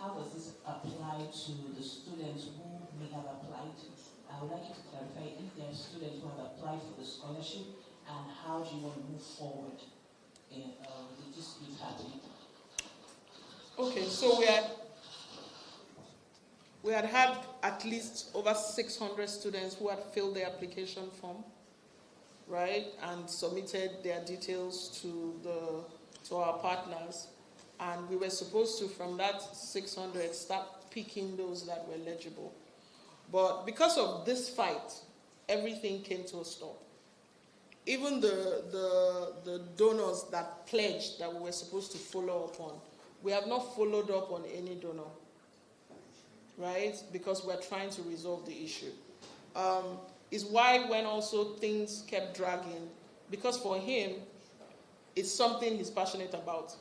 how does this apply to the students who may have applied? I would like you to clarify if there are students who have applied for the scholarship, and how do you want to move forward in the dispute happening? Okay, so we had at least over 600 students who had filled the application form, right, and submitted their details to our partners, and we were supposed to, from that 600, start picking those that were eligible. But because of this fight, everything came to a stop. Even the donors that pledged that we were supposed to follow up on, we have not followed up on any donor, right? Because we're trying to resolve the issue. Is why when also things kept dragging, because for him, it's something he's passionate about.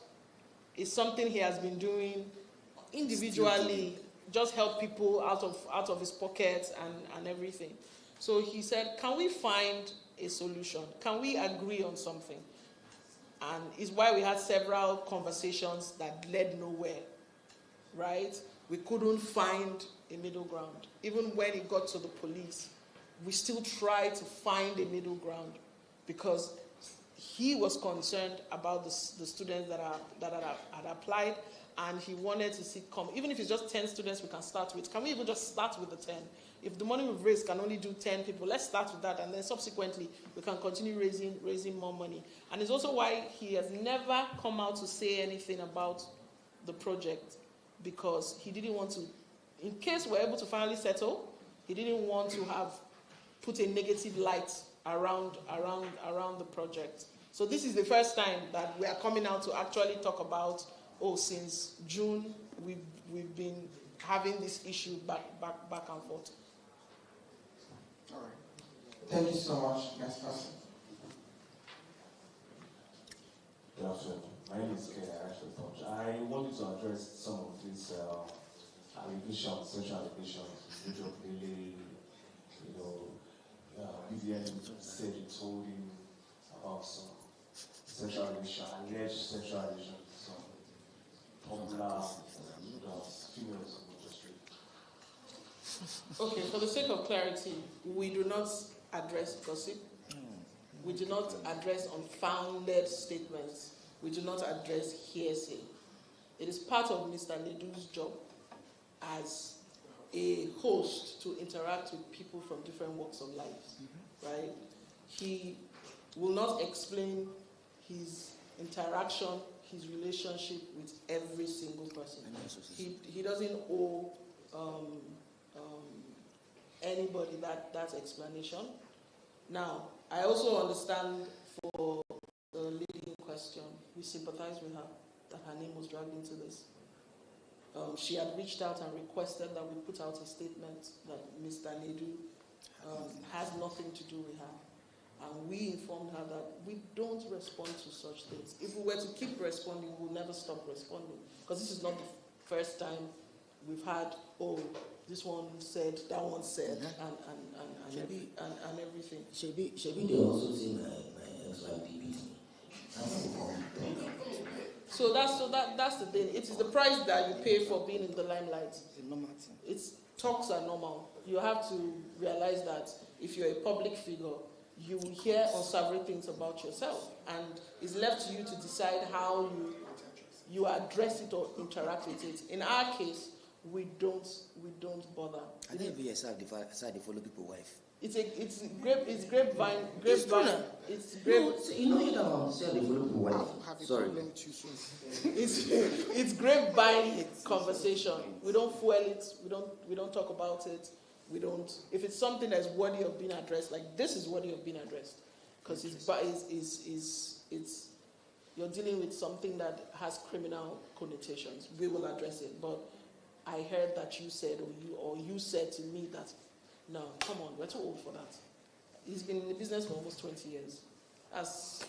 It's something he has been doing individually, just help people out of his pockets and everything. So he said, can we find a solution? Can we agree on something? And it's why we had several conversations that led nowhere, right? We couldn't find a middle ground. Even when it got to the police, we still tried to find a middle ground because he was concerned about the students that had applied, and he wanted to see, even if it's just 10 students we can start with, can we even just start with the 10? If the money we've raised can only do 10 people, let's start with that, and then subsequently we can continue raising more money. And it's also why he has never come out to say anything about the project, because he didn't want to, in case we're able to finally settle, he didn't want to have put a negative light around the project. So this is the first time that we are coming out to actually talk about, since June, we've been having this issue back and forth. All right. Thank you so much. Next person. Good afternoon. My name is Ken. I wanted to address some of these allegations, social allegations, which of really, BVN said he told him about some sexual allegations, alleged sexual allegations, some popular females in the industry. Okay, for the sake of clarity, we do not address gossip. We do not address unfounded statements. We do not address hearsay. It is part of Mr. Nedu's job as a host to interact with people from different walks of life, right? He will not explain his interaction, his relationship with every single person. He doesn't owe anybody that explanation. Now, I also understand for the lady in question, we sympathize with her, that her name was dragged into this. She had reached out and requested that we put out a statement that Mr. Nedu has nothing to do with her. And we informed her that we don't respond to such things. If we were to keep responding, we will never stop responding. Because this is not the first time we've had, this one said, that one said, and everything. Should they also say my ex-wife beat me? So that's the thing. It is the price that you pay for being in the limelight. Talks are normal. You have to realize that if you're a public figure, you will hear unsavory things about yourself, and it's left to you to decide how you address it or interact with it. In our case, we don't bother. I think we aside they follow people's wife. It's grapevine. It's true. It's grape. You know you don't say they follow people's wife. Sorry. It's grapevine conversation. We don't fuel it. We don't talk about it. We don't. If it's something that's worthy of being addressed, like this is worthy of being addressed, because it's you're dealing with something that has criminal connotations. We will address it. But I heard that you said, or you said to me that, no, come on, we're too old for that. He's been in the business for almost 20 years. That's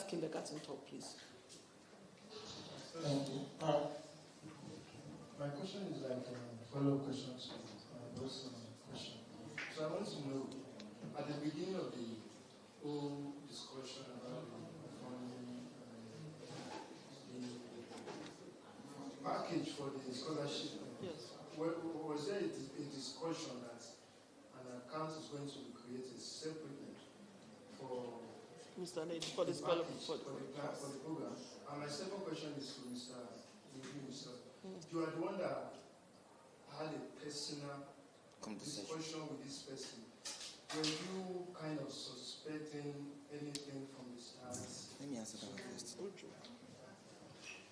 kindergarten talk, please. Thank you. My question is like follow-up questions to those questions. So I want to know, at the beginning of the whole discussion about the funding, back package for the scholarship, Yes. was there a discussion that an account is going to be created separately for Mr. Nate, for the this package, for for the program? And my second question is to Mr. Nedu himself. You are the one that had a personal discussion with this person. Were you kind of suspecting anything from the start? Let me answer that first.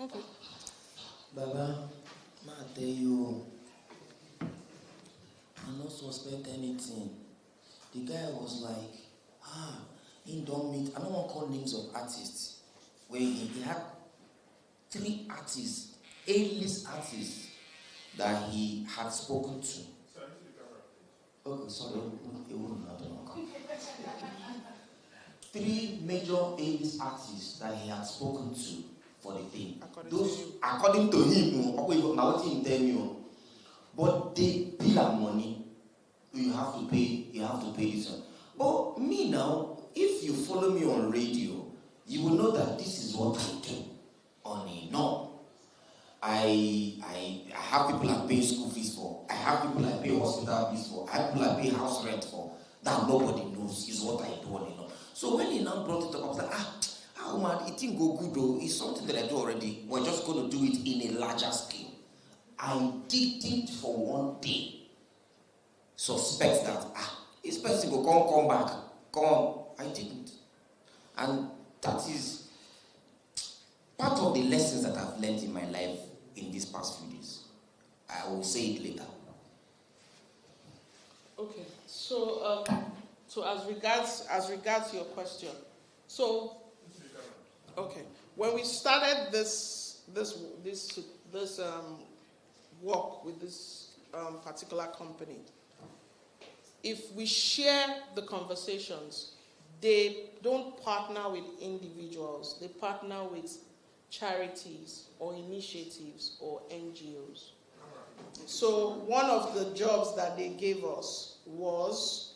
Okay. Baba, ma tell you, I don't suspect anything. The guy was like, he don't meet, I don't want to call names of artists. Where he had 3 artists, A-list artists, that he had spoken to. Okay, sorry, it wouldn't matter. 3 major A-list artists that he had spoken to for the thing. According to him, now what he tell you, but they bill our money. You have to pay this one. But me now, if you follow me on radio, you will know that this is what I do on a norm. I have people I pay school fees for. I have people I pay hospital fees for. I have people I pay house rent for. That nobody knows is what I do on a norm. So when he now brought it up, I was like, how man, it didn't go good though. It's something that I do already. We're just going to do it in a larger scale. I didn't for one day suspect that this person will come back. Come on. I didn't. And that is part of the lessons that I've learned in my life in these past few days. I will say it later. Okay. So as regards your question, so okay, when we started this work with this particular company, if we share the conversations, they don't partner with individuals, they partner with charities or initiatives or NGOs. So one of the jobs that they gave us was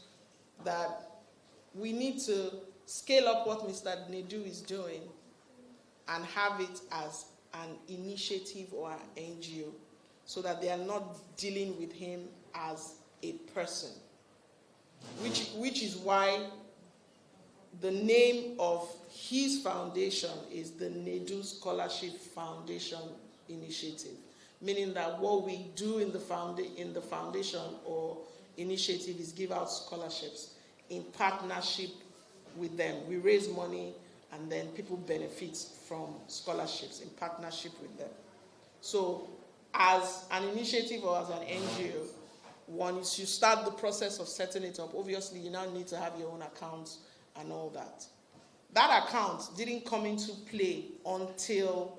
that we need to scale up what Mr. Nedu is doing and have it as an initiative or an NGO, so that they are not dealing with him as a person, which is why the name of his foundation is the Nedu Scholarship Foundation Initiative, meaning that what we do in the foundation or initiative is give out scholarships in partnership with them. We raise money and then people benefit from scholarships in partnership with them. So as an initiative or as an NGO, once you start the process of setting it up, obviously you now need to have your own accounts and all that. That account didn't come into play until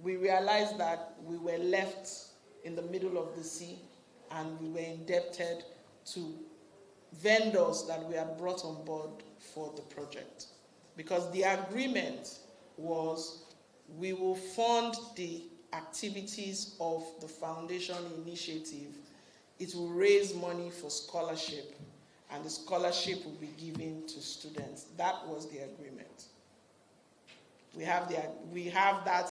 we realized that we were left in the middle of the sea and we were indebted to vendors that we had brought on board for the project. Because the agreement was we will fund the activities of the foundation initiative. It will raise money for scholarship, and the scholarship will be given to students. That was the agreement. We have that